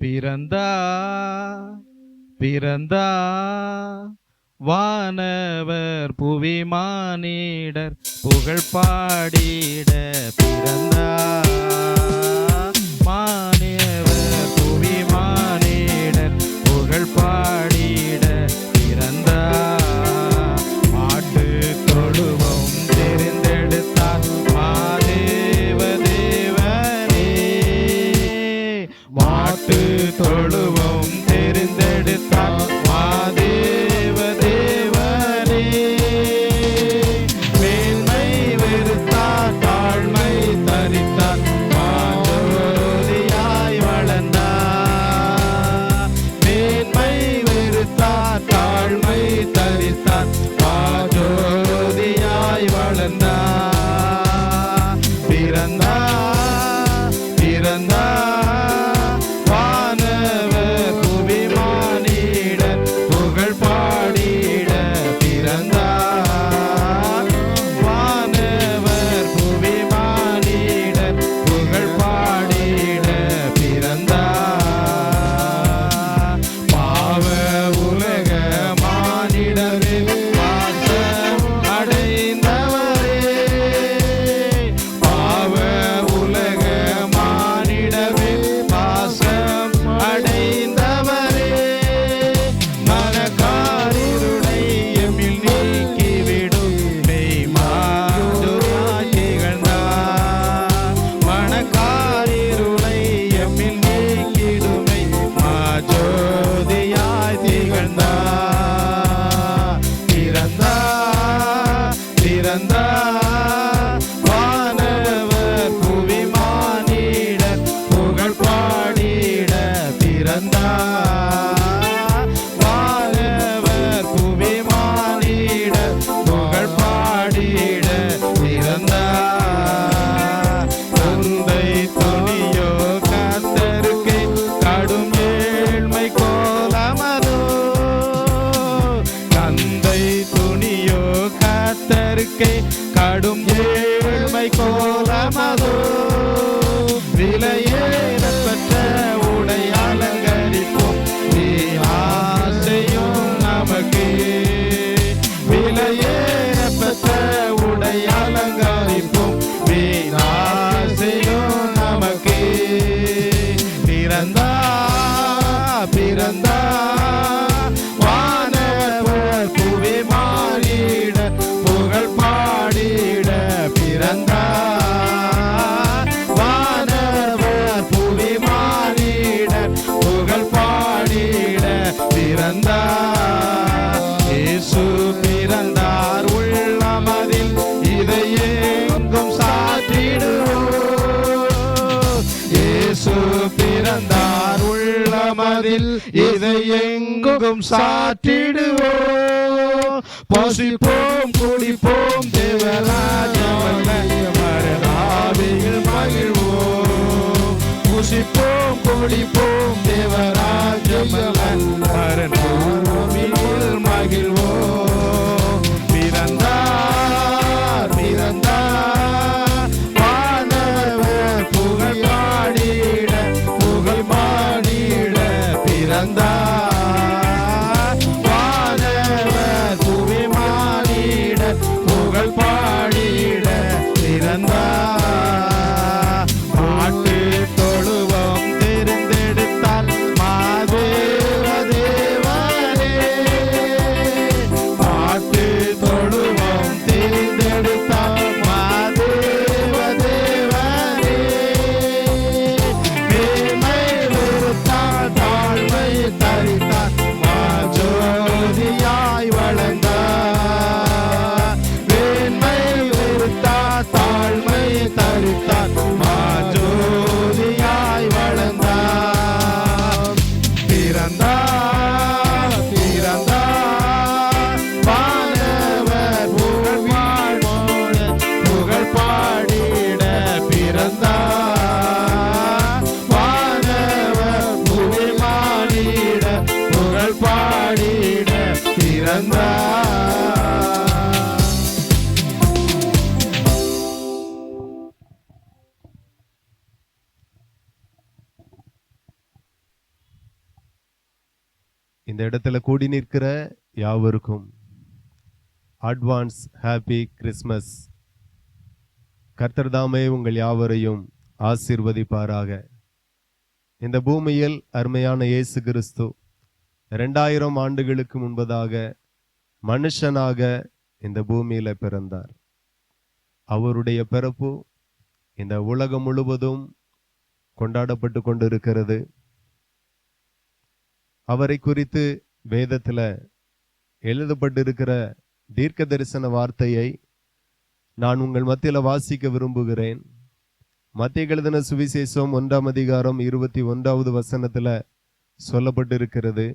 பிறந்தா பிறந்தா வானவர் புவி மானிடர் புகழ் பாடிட பிறந்தா மானவர் புவி மானிடர் புகழ் பாடிட பிறந்தா மாட்டு தொழுவம் தெரிந்தெடுத்தார் மாதேவ தேவனே மாட்டு தொழுவம் தெரிந்தெடுத்தார் மாதேவ தேவனே மேன்மை வெறுத்தார் தாழ்மை தரித்தார் மாஜோதியாய் வளர்ந்தார் மேன்மை வெறுத்தார் தாழ்மை தரித்தார் மாஜோதியாய் வளர்ந்தார் பிறந்தா பிறந்தா வானவர் புவி மானிடர் புகழ் பாடிட பிறந்தார் வானவர் புவி மானிடர் புகழ் பாடிட பிறந்தார் பாவ உலக மானிடரில் வாசம் அடைந்தவரே பாவ உலக மானிடரில் வாசம் அடைந்தவரே மனக்காரிருளை எம்மில் நீக்கிவிடும் மெய்மாஜோதியாய் திகழ்ந்தார் மனக்காரிருளை எம்மில் நீக்கிடுமை மாஜோதியாய் திகழ்ந்தார் பிறந்தா பிறந்தா வானவர் புவி மானிடர் புகழ் பாடிட பிறந்தார் வானவர் புவி மானிடர் புகழ் பாடிட பிறந்தார் தந்தை துணியோ கர்த்தருக்கு கடும் ஏழ்மை கோலமதோ தந்தை துணியோ கர்த்தருக்கு கடும் ஏழ்மை கோலமதோ விலையேறப்பட்ட உடை அலங்கரிப்போம் நீ ஆசையும் நமக்கு விலையேறப்பட்ட உடை அலங்கரிப்போம் வீணாசையும் நமக்கு பிறந்தா பிறந்தா வானவர் புவி மானிட புகழ் பாடிட பிறந்தா வானவர் புவி மானிட புகழ் பாடிட பிறந்தா இயேசு பிறந்தார் உள்ளமதில் இதை எங்கும் சாற்றிடுவோம் இயேசு பிறந்தார் உள்ளமதில் இதை எங்கும் சாற்றிடுவோம் போசிப்போம் குடிப்போம் தேவராஜ்யம் மரணாவியில் மகிழ்வோம் புசிப்போம் குடிப்போம் தேவராஜ்யம் மரணாவியில் மகிழ்வோம் பிறந்தார் பிறந்தார் வானவர் புகழ் பாடிட புகழ் பாடிட பிறந்தார் வானவர் புவி மானிட புகழ் பாடிட பிறந்தார் மாட்டு தொழுவம் தெரிந்தெடுத்தால் மாதேவ தேவனே மாட்டு தொழுவம் தெரிந்தெடுத்தால் மாதேவ தேவனே மேன்மை வெறுத்தால் தாழ்மை தரித்தார் மாஜோதியாய் வளர்ந்தார் மேன்மை வெறுத்தார் தாழ்மை தரித்தார் மாஜோதியாய் வளர்ந்தார் பிறந்தார் பிறந்தார் வானவர் புகழ் பாடிட புகழ் பாடிட பிறந்தார் வானவர் புகழ் பாடிட புகழ் பாடிட பிறந்தார் இந்த இடத்துல கூடி நிற்கிற யாவருக்கும் அட்வான்ஸ் ஹாப்பி கிறிஸ்மஸ். கர்த்தர் தாமே உங்கள் யாவரையும் ஆசீர்வதிப்பாராக. இந்த பூமியில் அருமையான இயேசு கிறிஸ்து 2000 ஆண்டுகளுக்கு முன்பதாக மனுஷனாக இந்த பூமியில பிறந்தார். அவருடைய பிறப்பு இந்த உலகம் முழுவதும் கொண்டாடப்பட்டு கொண்டிருக்கிறது. அவரை குறித்து வேதத்துல எழுதப்பட்டிருக்கிற தீர்க்க தரிசன வார்த்தையை நான் உங்கள் மத்தியில வாசிக்க விரும்புகிறேன். மத்திய எழுதின சுவிசேஷம் 1ஆம் அதிகாரம் 21வது வசனத்துல சொல்லப்பட்டிருக்கிறது,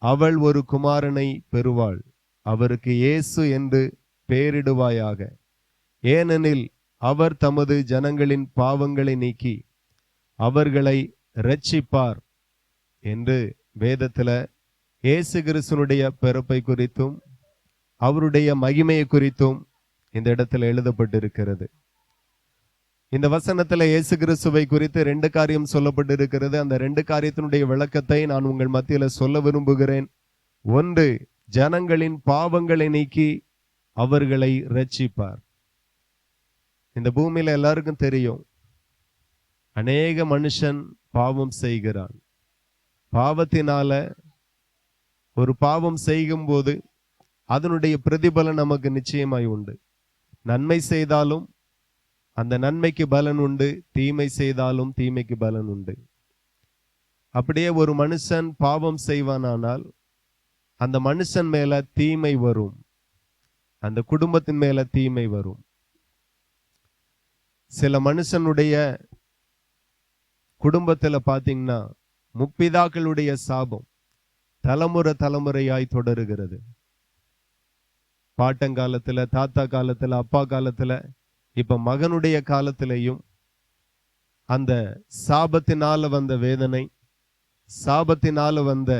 அவள் ஒரு குமாரனை பெறுவாள், அவருக்கு இயேசு என்று பெயரிடுவாயாக, ஏனெனில் அவர் தமது ஜனங்களின் பாவங்களை நீக்கி அவர்களை இரட்சிப்பார் என்று வேதத்துல இயேசு கிறிஸ்துனுடைய பிறப்பை குறித்தும் அவருடைய மகிமையை குறித்தும் இந்த இடத்துல எழுதப்பட்டிருக்கிறது. இந்த வசனத்துல இயேசு கிறிஸ்துவை குறித்து 2 காரியம் சொல்லப்பட்டிருக்கிறது. அந்த 2 காரியத்தினுடைய விளக்கத்தை நான் உங்கள் மத்தியில சொல்ல விரும்புகிறேன். ஒன்று, ஜனங்களின் பாவங்களை நீக்கி அவர்களை இரட்சிப்பார். இந்த பூமியில எல்லாருக்கும் தெரியும், அநேக மனுஷன் பாவம் செய்கிறான். பாவத்தினால ஒரு பாவம் செய்யும் போது அதனுடைய பிரதிபலன் நமக்கு நிச்சயமாய் உண்டு. நன்மை செய்தாலும் அந்த நன்மைக்கு பலன் உண்டு, தீமை செய்தாலும் தீமைக்கு பலன் உண்டு. அப்படியே ஒரு மனுஷன் பாவம் செய்வானானால் அந்த மனுஷன் மேல தீமை வரும், அந்த குடும்பத்தின் மேல தீமை வரும். சில மனுஷனுடைய குடும்பத்துல பாத்தீங்கன்னா முப்பிதாக்களுடைய சாபம் தலைமுறை தலைமுறையாய் தொடருகிறது. பாட்டங்காலத்துல, தாத்தா காலத்துல, அப்பா காலத்துல, இப்ப மகனுடைய காலத்திலையும் அந்த சாபத்தினால வந்த வேதனை, சாபத்தினால வந்த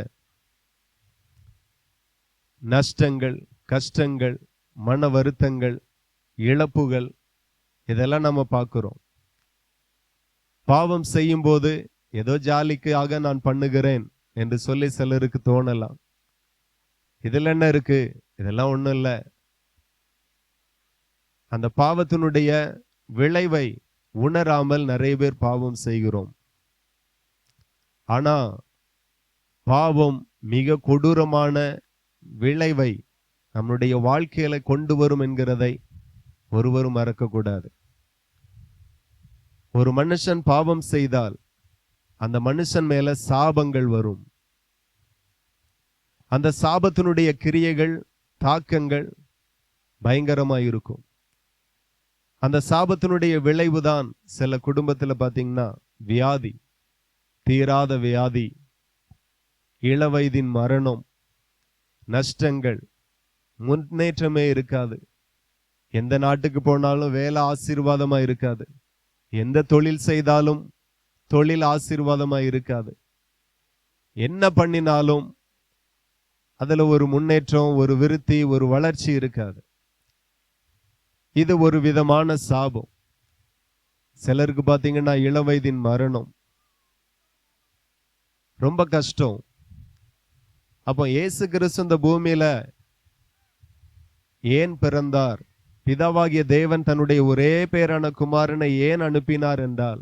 நஷ்டங்கள், கஷ்டங்கள், மன வருத்தங்கள், இழப்புகள், இதெல்லாம் நம்ம பார்க்கிறோம். பாவம் செய்யும் போது ஏதோ ஜாலிக்காக நான் பண்ணுகிறேன் என்று சொல்லி சிலருக்கு தோணலாம். இதுல என்ன இருக்கு, இதெல்லாம் ஒண்ணும் இல்லை. அந்த பாவத்தினுடைய விளைவை உணராமல் நிறைய பேர் பாவம் செய்கிறோம். ஆனா பாவம் மிக கொடூரமான விளைவை நம்முடைய வாழ்க்கையில கொண்டு வரும் என்கிறதை ஒருவரும் மறக்கக்கூடாது. ஒரு மனுஷன் பாவம் செய்தால் அந்த மனுஷன் மேல சாபங்கள் வரும். அந்த சாபத்தினுடைய கிரியைகள், தாக்கங்கள் பயங்கரமாயிருக்கும். அந்த சாபத்தினுடைய விளைவுதான் சில குடும்பத்துல பாத்தீங்கன்னா வியாதி, தீராத வியாதி, இளவயதின் மரணம், நஷ்டங்கள், முன்னேற்றமே இருக்காது. எந்த நாட்டுக்கு போனாலும் வேலை ஆசீர்வாதமா இருக்காது. எந்த தொழில் செய்தாலும் தொழில் ஆசீர்வாதமா இருக்காது. என்ன பண்ணினாலும் அதுல ஒரு முன்னேற்றம், ஒரு விருத்தி, ஒரு வளர்ச்சி இருக்காது. இது ஒரு விதமான சாபம். சிலருக்கு பாத்தீங்கன்னா இளவயதின் மரணம், ரொம்ப கஷ்டம். அப்போ இயேசு கிறிஸ்து இந்த பூமியில ஏன் பிறந்தார்? பிதாவாகிய தேவன் தன்னுடைய ஒரே பேரான குமாரனை ஏன் அனுப்பினார் என்றால்,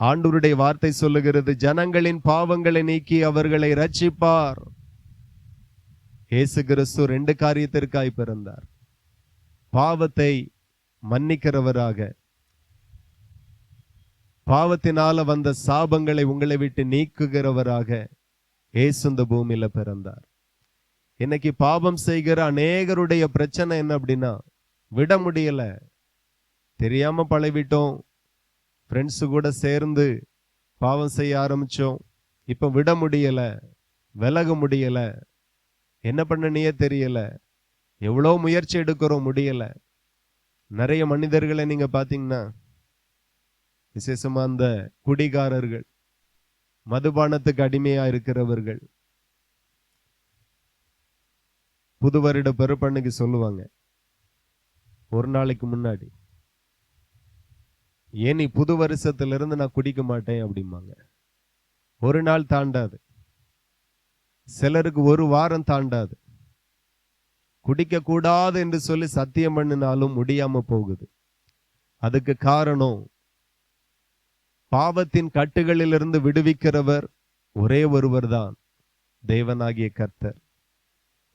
ஆண்டவருடைய வார்த்தை சொல்லுகிறது, ஜனங்களின் பாவங்களை நீக்கி அவர்களை இரட்சிப்பார். இயேசு கிறிஸ்து 2 காரியத்திற்காய் பிறந்தார். பாவத்தை மன்னிக்கிறவராக, பாவத்தினால வந்த சாபங்களை உங்களை விட்டு நீக்குகிறவராக இயேசு இந்த பூமியில பிறந்தார். இன்னைக்கு பாவம் செய்கிற அநேகருடைய பிரச்சனை என்ன அப்படின்னா, விட முடியல, தெரியாம பழகிட்டோம், ஃப்ரெண்ட்ஸு கூட சேர்ந்து பாவம் செய்ய ஆரம்பிச்சோம், இப்ப விட முடியல, விலக முடியல, என்ன பண்ணனே தெரியல, எவ்வளோ முயற்சி எடுக்கிறோம், முடியல. நிறைய மனிதர்களை நீங்க பாத்தீங்கன்னா, விசேஷமா அந்த குடிகாரர்கள், மதுபானத்துக்கு அடிமையா இருக்கிறவர்கள், புது வருட பெருப்பண்ணுக்கு சொல்லுவாங்க, ஒரு நாளைக்கு முன்னாடி, ஏன் நீ புது வருஷத்துல இருந்து நான் குடிக்க மாட்டேன் அப்படிம்பாங்க. ஒரு நாள் தாண்டாது, சிலருக்கு ஒரு வாரம் தாண்டாது. குடிக்க கூடாது என்று சொல்லி சத்தியம் பண்ணினாலும் முடியாம போகுது. அதுக்கு காரணம், பாவத்தின் கட்டுகளிலிருந்து விடுவிக்கிறவர் ஒரே ஒருவர் தான், தேவனாகிய கர்த்தர்.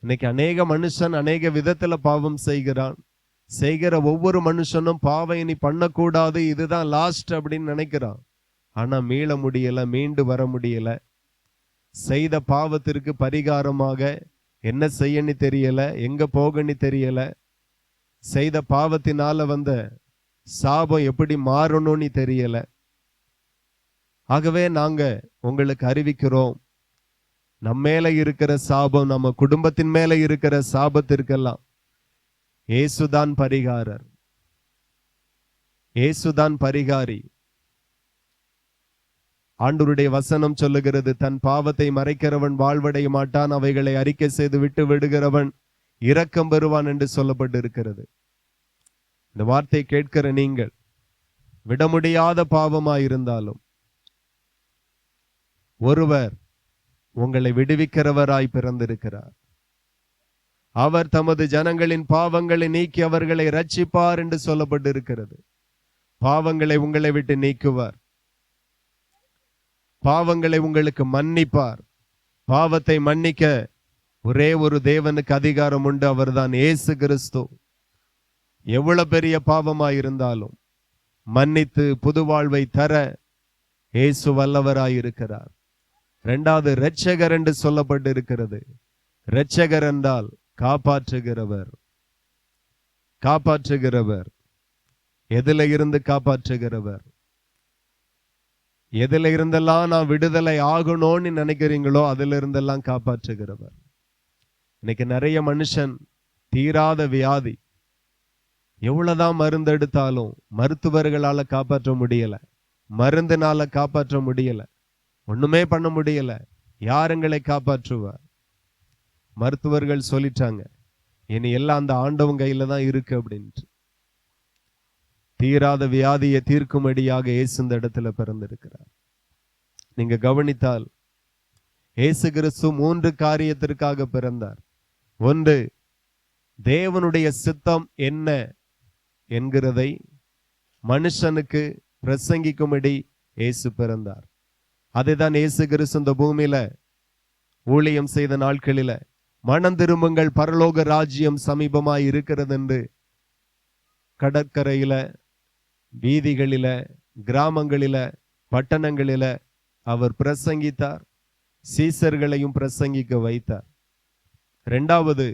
இன்னைக்கு அநேக மனுஷன் அநேக விதத்துல பாவம் செய்கிறான். செய்கிற ஒவ்வொரு மனுஷனும் பாவம் இனி பண்ணக்கூடாது, இதுதான் லாஸ்ட் அப்படின்னு நினைக்கிறான். ஆனா மீள முடியல, மீண்டு வர முடியல. செய்த பாவத்திற்கு பரிகாரமாக என்ன செய்யன்னு தெரியல, எங்க போகன்னு தெரியல. செய்த பாவத்தினால வந்த சாபம் எப்படி மாறணும்னு தெரியல. ஆகவே நாங்க உங்களுக்கு அறிவிக்கிறோம், நம்ம மேல இருக்கிற சாபம், நம்ம குடும்பத்தின் மேல இருக்கிற சாபத்திற்கெல்லாம் இயேசுதான் பரிகாரர், இயேசுதான் பரிகாரி. ஆண்டவருடைய வசனம் சொல்லுகிறது, தன் பாவத்தை மறைக்கிறவன் வாழ்வடைய மாட்டான், அவைகளை அறிக்கை செய்து விட்டு விடுகிறவன் இரக்கம் பெறுவான் என்று சொல்லப்பட்டு இருக்கிறது. இந்த வார்த்தை கேட்கிற நீங்கள் விட முடியாத பாவமாயிருந்தாலும் ஒருவர் உங்களை விடுவிக்கிறவராய் பிறந்திருக்கிறார். அவர் தமது ஜனங்களின் பாவங்களை நீக்கி அவர்களை ரட்சிப்பார் என்று சொல்லப்பட்டு இருக்கிறது. பாவங்களை உங்களை விட்டு நீக்குவார், பாவங்களை உங்களுக்கு மன்னிப்பார். பாவத்தை மன்னிக்க ஒரே ஒரு தேவனுக்கு அதிகாரம் உண்டு, அவர்தான் இயேசு கிறிஸ்து. எவ்வளவு பெரிய பாவமாயிருந்தாலும் மன்னித்து புது வாழ்வை தர இயேசு வல்லவராயிருக்கிறார். இரண்டாவது, இரட்சகர் என்று சொல்லப்பட்டு இருக்கிறது. இரட்சகர் என்றால் காப்பாற்றுகிறவர். காப்பாற்றுகிறவர் எதில இருந்து காப்பாற்றுகிறவர்? எதில இருந்தெல்லாம் நான் விடுதலை ஆகணும்னு நினைக்கிறீங்களோ அதில இருந்தெல்லாம் காப்பாற்றுகிறவர். இன்னைக்கு நிறைய மனுஷன் தீராத வியாதி, எவ்வளவுதான் மருந்து எடுத்தாலும் மருத்துவர்களால காப்பாற்ற முடியல, மருந்தினால காப்பாற்ற முடியல, ஒண்ணுமே பண்ண முடியல. யாருங்களை காப்பாற்றுவார்? மருத்துவர்கள் சொல்லிட்டாங்க, இனி எல்லாம் அந்த ஆண்டவன் கையில தான் இருக்கு அப்படின்ட்டு. தீராத வியாதியை தீர்க்கும்படியாக இயேசு இந்த இடத்துல பிறந்திருக்கிறார். நீங்க கவனித்தால் இயேசு கிறிஸ்து 3 காரியத்திற்காக பிறந்தார். ஒன்று, தேவனுடைய சித்தம் என்ன என்கிறதை மனுஷனுக்கு பிரசங்கிக்கும்படி இயேசு பிறந்தார். அதுதான் இயேசு கிறிஸ்து இந்த பூமியில ஊழியம் செய்த நாட்களில, மனம் திரும்புங்கள் பரலோக ராஜ்யம் சமீபமாய் இருக்கிறது என்று கடற்கரையில, வீதிகளில, கிராமங்களில, பட்டணங்களில அவர் பிரசங்கித்தார். சீசர்களையும் பிரசங்கிக்க வைத்தார். இரண்டாவது,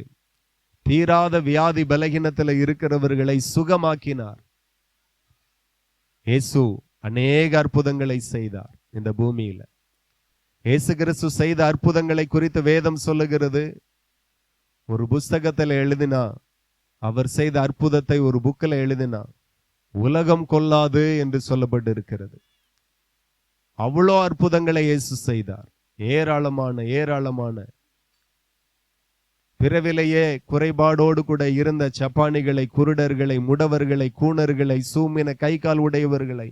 தீராத வியாதி பலகீனத்தில் இருக்கிறவர்களை சுகமாக்கினார். இயேசு அநேக அற்புதங்களை செய்தார் இந்த பூமியில. இயேசு கிறிஸ்து செய்த அற்புதங்களை குறித்து வேதம் சொல்லுகிறது. ஒரு புஸ்தகத்தில் எழுதினா, அவர் செய்த அற்புதத்தை ஒரு புக்கில் எழுதினா உலகம் கொள்ளாது என்று சொல்லப்பட்டு இருக்கிறது. அவ்வளோ அற்புதங்களை இயேசு செய்தார். ஏராளமான பிறவிலேயே குறைபாடோடு கூட இருந்த சப்பானிகளை, குருடர்களை, முடவர்களை, கூணர்களை, சூமின கை கால் உடையவர்களை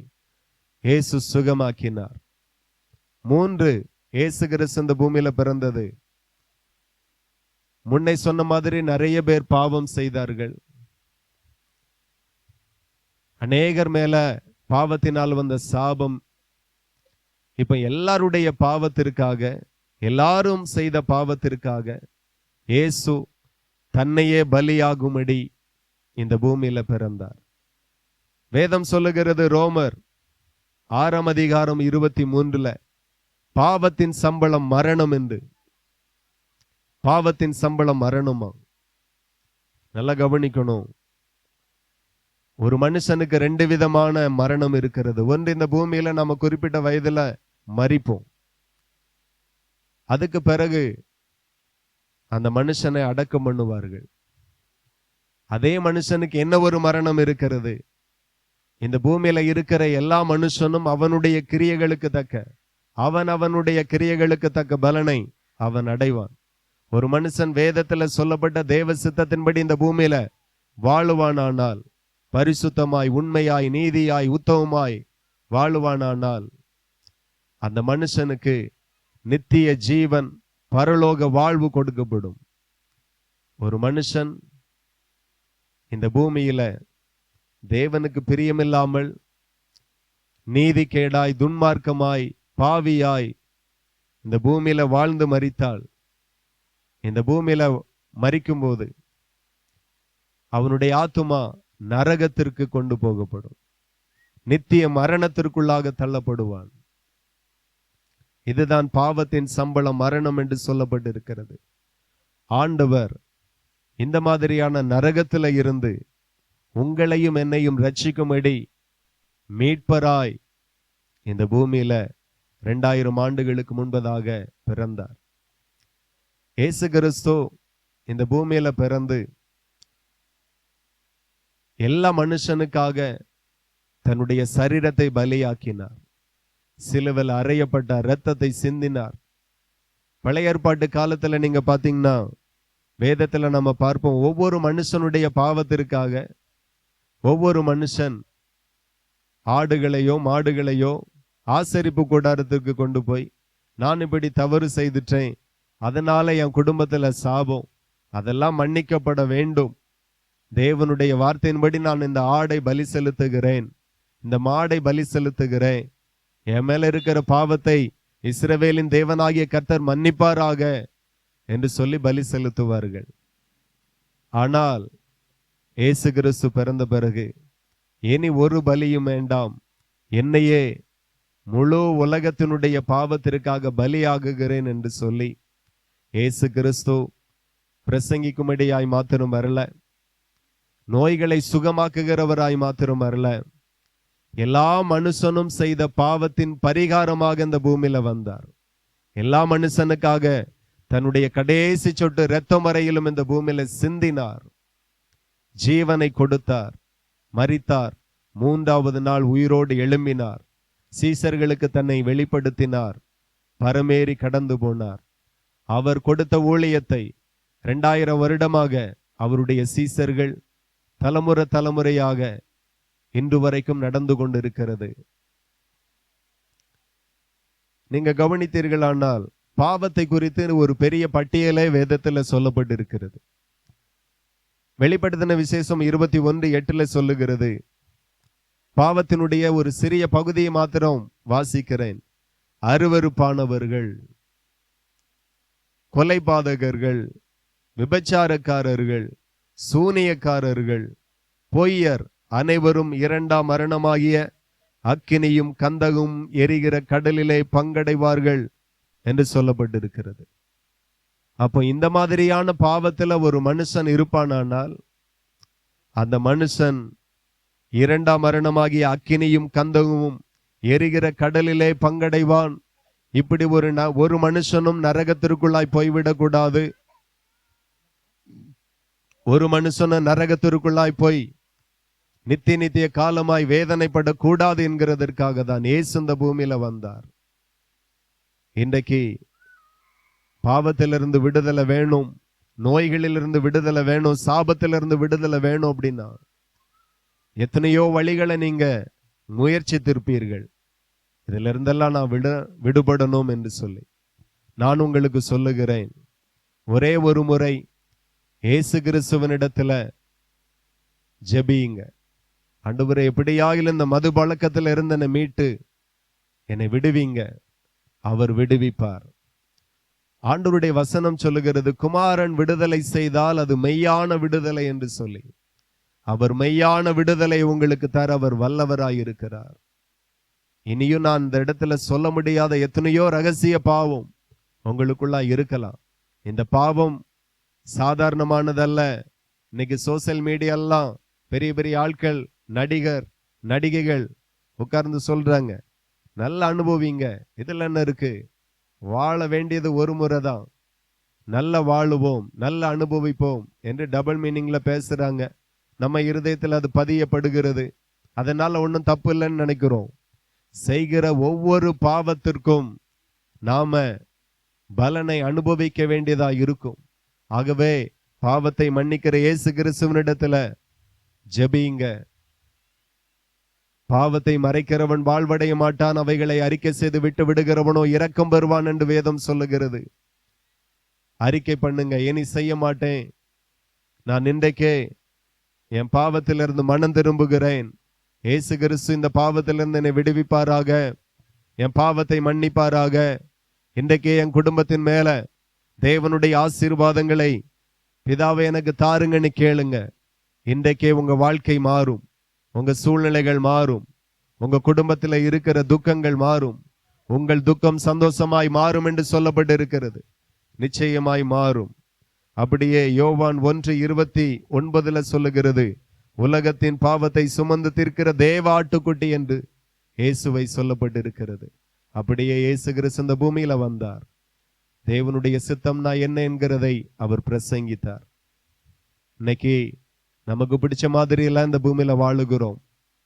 இயேசு சுகமாக்கினார். 3, இயேசு கிறிஸ்து இந்த பூமியில பிறந்தது. முன்னை சொன்ன மாதிரி நிறைய பேர் பாவம் செய்தார்கள். அநேகர் மேல பாவத்தினால் வந்த சாபம் இப்ப எல்லாருடைய பாவத்திற்காக, எல்லாரும் செய்த பாவத்திற்காக இயேசு தன்னையே பலியாகும்படி இந்த பூமியில பிறந்தார். வேதம் சொல்லுகிறது, ரோமர் 6ஆம் அதிகாரம் 23 பாவத்தின் சம்பளம் மரணம் என்று. பாவத்தின் சம்பளம் மரணமா? நல்லா கவனிக்கணும். ஒரு மனுஷனுக்கு 2 விதமான மரணம் இருக்கிறது. ஒன்று, இந்த பூமியில நம்ம குறிப்பிட்ட வயதுல மரிப்போம். அதுக்கு பிறகு அந்த மனுஷனை அடக்கம் பண்ணுவார்கள். அதே மனுஷனுக்கு என்ன ஒரு மரணம் இருக்கிறது? இந்த பூமியில இருக்கிற எல்லா மனுஷனும் அவனுடைய கிரியைகளுக்கு தக்க, அவனுடைய கிரியைகளுக்கு தக்க பலனை அவன் அடைவான். ஒரு மனுஷன் வேதத்துல சொல்லப்பட்ட தேவ சித்தத்தின்படி இந்த பூமியில வாழுவானானால், பரிசுத்தமாய், உண்மையாய், நீதியாய், உத்தமமாய் வாழுவானானால் அந்த மனுஷனுக்கு நித்திய ஜீவன் பரலோக வாழ்வு கொடுக்கப்படும். ஒரு மனுஷன் இந்த பூமியில தேவனுக்கு பிரியமில்லாமல் நீதிகேடாய் துன்மார்க்கமாய் பாவியாய் இந்த பூமியில வாழ்ந்து மரித்தால், இந்த பூமியில மரிக்கும்போது அவனுடைய ஆத்துமா நரகத்திற்கு கொண்டு போகப்படும், நித்திய மரணத்திற்குள்ளாக தள்ளப்படுவான். இதுதான் பாவத்தின் சம்பளம் மரணம் என்று சொல்லப்பட்டிருக்கிறது. ஆண்டவர் இந்த மாதிரியான நரகத்தில் இருந்து உங்களையும் என்னையும் ரட்சிக்கும்படி மீட்பராய் இந்த பூமியில 2000 ஆண்டுகளுக்கு முன்பதாக பிறந்தார். இயேசு கிறிஸ்து இந்த பூமியில பிறந்து எல்லா மனுஷனுக்காக தன்னுடைய சரீரத்தை பலியாக்கினார். சிலுவையில் அறையப்பட்ட இரத்தத்தை சிந்தினார். பழைய ஏற்பாட்டு காலத்துல நீங்க பாத்தீங்கன்னா வேதத்துல நம்ம பார்ப்போம், ஒவ்வொரு மனுஷனுடைய பாவத்திற்காக ஒவ்வொரு மனுஷன் ஆடுகளையோ மாடுகளையோ ஆசரிப்பு கூடாரத்திற்கு கொண்டு போய், நான் இப்படி தவறு செய்துட்டேன், அதனால என் குடும்பத்துல சாபம், அதெல்லாம் மன்னிக்கப்பட வேண்டும், தேவனுடைய வார்த்தையின்படி நான் இந்த ஆடை பலி செலுத்துகிறேன், இந்த மாடை பலி செலுத்துகிறேன், என் மேல இருக்கிற பாவத்தை இஸ்ரவேலின் தேவனாகிய கர்த்தர் மன்னிப்பாராக என்று சொல்லி பலி செலுத்துவார்கள். ஆனால் இயேசு கிறிஸ்து பிறந்த பிறகு இனி ஒரு பலியும் வேண்டாம், என்னையே முழு உலகத்தினுடைய பாவத்திற்காக பலியாகுகிறேன் என்று சொல்லி இயேசு கிறிஸ்து பிரசங்கிக்கும்படியாய் மாத்திரம் வரல, நோய்களை சுகமாக்குகிறவராய் மாத்திரம் வரல, எல்லா மனுஷனும் செய்த பாவத்தின் பரிகாரமாக இந்த பூமியில வந்தார். எல்லா மனுஷனுக்காக தன்னுடைய கடைசி சொட்டு இரத்தம் வரையிலும் இந்த பூமியில சிந்தினார், ஜீவனை கொடுத்தார், மரித்தார், 3வது நாள் உயிரோடு எழும்பினார், சீசர்களுக்கு தன்னை வெளிப்படுத்தினார், பரமேறி கடந்து போனார். அவர் கொடுத்த ஊழியத்தை 2000 வருடமாக அவருடைய சீசர்கள் தலைமுறை தலைமுறையாக இன்று வரைக்கும் நடந்து கொண்டிருக்கிறது. நீங்க கவனித்தீர்களானால் பாவத்தை குறித்து ஒரு பெரிய பட்டியலே வேதத்துல சொல்லப்பட்டிருக்கிறது. வெளிப்படுத்தின விசேஷம் 21:8 சொல்லுகிறது, பாவத்தினுடைய ஒரு சிறிய பகுதியை மாத்திரம் வாசிக்கிறேன். அருவருப்பானவர்கள், கொலைபாதகர்கள், விபச்சாரக்காரர்கள், சூனியக்காரர்கள், பொய்யர் அனைவரும் 2ஆம் மரணமாகிய அக்கினியும் கந்தகும் எரிகிற கடலிலே பங்கடைவார்கள் என்று சொல்லப்பட்டிருக்கிறது. அப்போ இந்த மாதிரியான பாவத்துல ஒரு மனுஷன் இருப்பானால் அந்த மனுஷன் 2ஆம் மரணமாகிய அக்கினியும் கந்தகமும் எரிகிற கடலிலே பங்கடைவான். இப்படி ஒரு மனுஷனும் நரகத்திற்குள்ளாய் போய்விடக் கூடாது. ஒரு மனுஷனும் நரகத்திற்குள்ளாய் போய் நித்திய காலமாய் வேதனைப்படக்கூடாது என்கிறதற்காக தான் இயேசு இந்த பூமியில வந்தார். இன்றைக்கு பாவத்திலிருந்து விடுதலை வேணும், நோய்களிலிருந்து விடுதலை வேணும், சாபத்திலிருந்து விடுதலை வேணும் அப்படின்னா எத்தனையோ வழிகளை நீங்க முயற்சித்திருப்பீர்கள். இதுல இருந்தெல்லாம் நான் விடுபடணும் என்று சொல்லி நான் உங்களுக்கு சொல்லுகிறேன், ஒரே ஒரு முறை இயேசு கிறிஸ்துவனிடத்துல ஜெபியுங்க. ஆண்டவரே, எப்படியாகிலும் இந்த மது பழக்கத்துல இருந்து என்னை மீட்டு என்னை விடுவீங்க. அவர் விடுவிப்பார். ஆண்டவருடைய வசனம் சொல்லுகிறது, குமாரன் விடுதலை செய்தால் அது மெய்யான விடுதலை என்று சொல்லி. அவர் மெய்யான விடுதலை உங்களுக்கு தர அவர் வல்லவராயிருக்கிறார். இனியும் நான் இந்த இடத்துல சொல்ல முடியாத எத்தனையோ ரகசிய பாவம் உங்களுக்குள்ளா இருக்கலாம். இந்த பாவம் சாதாரணமானதல்ல. இன்னைக்கு சோசியல் மீடியாலாம் பெரிய பெரிய ஆட்கள், நடிகர் நடிகைகள் உட்கார்ந்து சொல்றாங்க, நல்ல அனுபவிங்க, இதுல என்ன இருக்கு, வாழ வேண்டியது ஒரு முறை தான், நல்ல வாழுவோம், நல்ல அனுபவிப்போம் என்று டபுள் மீனிங்ல பேசுறாங்க. நம்ம இருதயத்தில் அது பதியப்படுகிறது. அதனால ஒன்றும் தப்பு இல்லைன்னு நினைக்கிறோம். செய்கிற ஒவ்வொரு பாவத்திற்கும் நாம பலனை அனுபவிக்க வேண்டியதா இருக்கும். ஆகவே பாவத்தை மன்னிக்கிற இயேசு கிறிஸ்துவினிடத்துல ஜெபியுங்க. பாவத்தை மறைக்கிறவன் வாழ்வடைய மாட்டான், அவைகளை அறிக்கை செய்து விட்டு விடுகிறவனோ இரக்கம் பெறுவான் என்று வேதம் சொல்லுகிறது. அறிக்கை பண்ணுங்க, இனி செய்ய மாட்டேன், நான் இன்றைக்கே என் பாவத்திலிருந்து மனம் திரும்புகிறேன், இயேசு கிறிஸ்து இந்த பாவத்திலிருந்து என்னை விடுவிப்பாராக, என் பாவத்தை மன்னிப்பாராக, இன்றைக்கே என் குடும்பத்தின் மேல தேவனுடைய ஆசீர்வாதங்களை பிதாவை எனக்கு தாருங்கன்னு கேளுங்க. இன்றைக்கே உங்க வாழ்க்கை மாறும், உங்க சூழ்நிலைகள் மாறும், உங்க குடும்பத்தில் இருக்கிற துக்கங்கள் மாறும், உங்கள் துக்கம் சந்தோஷமாய் மாறும் என்று சொல்லப்பட்டு இருக்கிறது. நிச்சயமாய் மாறும். அப்படியே யோவான் 1:29 சொல்லுகிறது, உலகத்தின் பாவத்தை சுமந்து தீர்க்கிற தேவ ஆட்டுக்குட்டி என்று இயேசுவை சொல்லப்பட்டிருக்கிறது. அப்படியே இயேசு கிறிஸ்து இந்த பூமியில வந்தார். தேவனுடைய சித்தம்னா என்ன என்கிறதை அவர் பிரசங்கித்தார். இன்னைக்கு நமக்கு பிடிச்ச மாதிரி எல்லாம் இந்த பூமியில வாழுகிறோம்.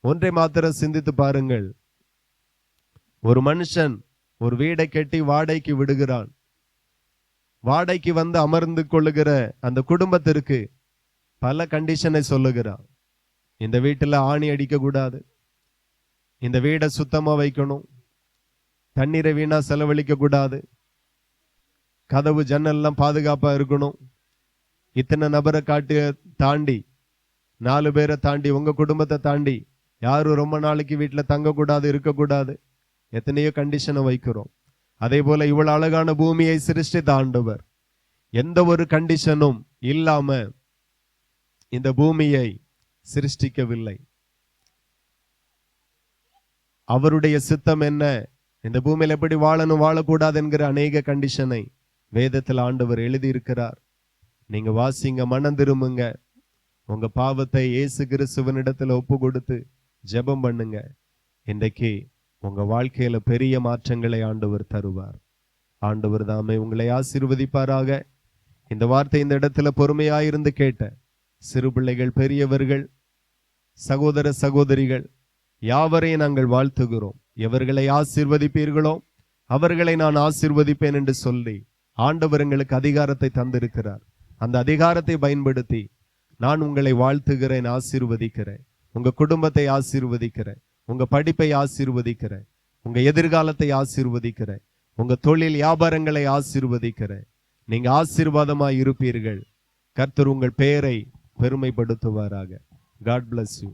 ஒன்றை மாத்திரம் சிந்தித்து பாருங்கள். ஒரு மனுஷன் ஒரு வீடை கட்டி வாடகைக்கு விடுகிறான். வாடகைக்கு வந்து அமர்ந்து கொள்ளுகிற அந்த குடும்பத்திற்கு பல கண்டிஷனை சொல்லுகிறான். இந்த வீட்டில் ஆணி அடிக்க கூடாது, இந்த வீடை சுத்தமா வைக்கணும், தண்ணீரை வீணா செலவழிக்க கூடாது, கதவு ஜன்னல்லாம் பாதுகாப்பா இருக்கணும், இத்தனை நபரை தாண்டி 4 பேரை தாண்டி உங்க குடும்பத்தை தாண்டி யாரும் ரொம்ப நாளைக்கு வீட்டில் தங்கக்கூடாது, இருக்கக்கூடாது, எத்தனையோ கண்டிஷனை வைக்கிறோம். அதே போல இவ்வளவு அழகான பூமியை சிருஷ்டித்த ஆண்டவர் எந்த ஒரு கண்டிஷனும் இல்லாம இந்த பூமியை சிருஷ்டிக்கவில்லை. அவருடைய சித்தம் என்ன, இந்த பூமியில் எப்படி வாழணும் வாழக்கூடாது என்கிற அநேக கண்டிஷனை வேதத்தில் ஆண்டவர் எழுதியிருக்கிறார். நீங்க வாசிங்க, மனம் திரும்புங்க, உங்க பாவத்தை இயேசு கிறிஸ்துவனிடத்துல ஒப்பு கொடுத்து ஜெபம் பண்ணுங்க. இன்றைக்கு உங்க வாழ்க்கையில பெரிய மாற்றங்களை ஆண்டவர் தருவார். ஆண்டவர் தாமே உங்களை ஆசீர்வதிப்பாராக. இந்த வார்த்தை இந்த இடத்துல பொறுமையாயிருந்து கேட்ட சிறு பிள்ளைகள், பெரியவர்கள், சகோதர சகோதரிகள் யாவரையும் நாங்கள் வாழ்த்துகிறோம். எவர்களை ஆசீர்வதிப்பீர்களோ அவர்களை நான் ஆசீர்வதிப்பேன் என்று சொல்லி ஆண்டவர் எங்களுக்கு அதிகாரத்தை தந்திருக்கிறார். அந்த அதிகாரத்தை பயன்படுத்தி நான் உங்களை வாழ்த்துகிறேன், ஆசீர்வதிக்கிறேன். உங்க குடும்பத்தை ஆசீர்வதிக்கிறேன், உங்க படிப்பை ஆசீர்வதிக்கிறேன், உங்க எதிர்காலத்தை ஆசீர்வதிக்கிறேன், உங்க தொழில் வியாபாரங்களை ஆசீர்வதிக்கிறேன். நீங்க ஆசீர்வாதமாய் இருப்பீர்கள். கர்த்தர் உங்கள் பெயரை பெருமைப்படுத்துவாராக. God bless you.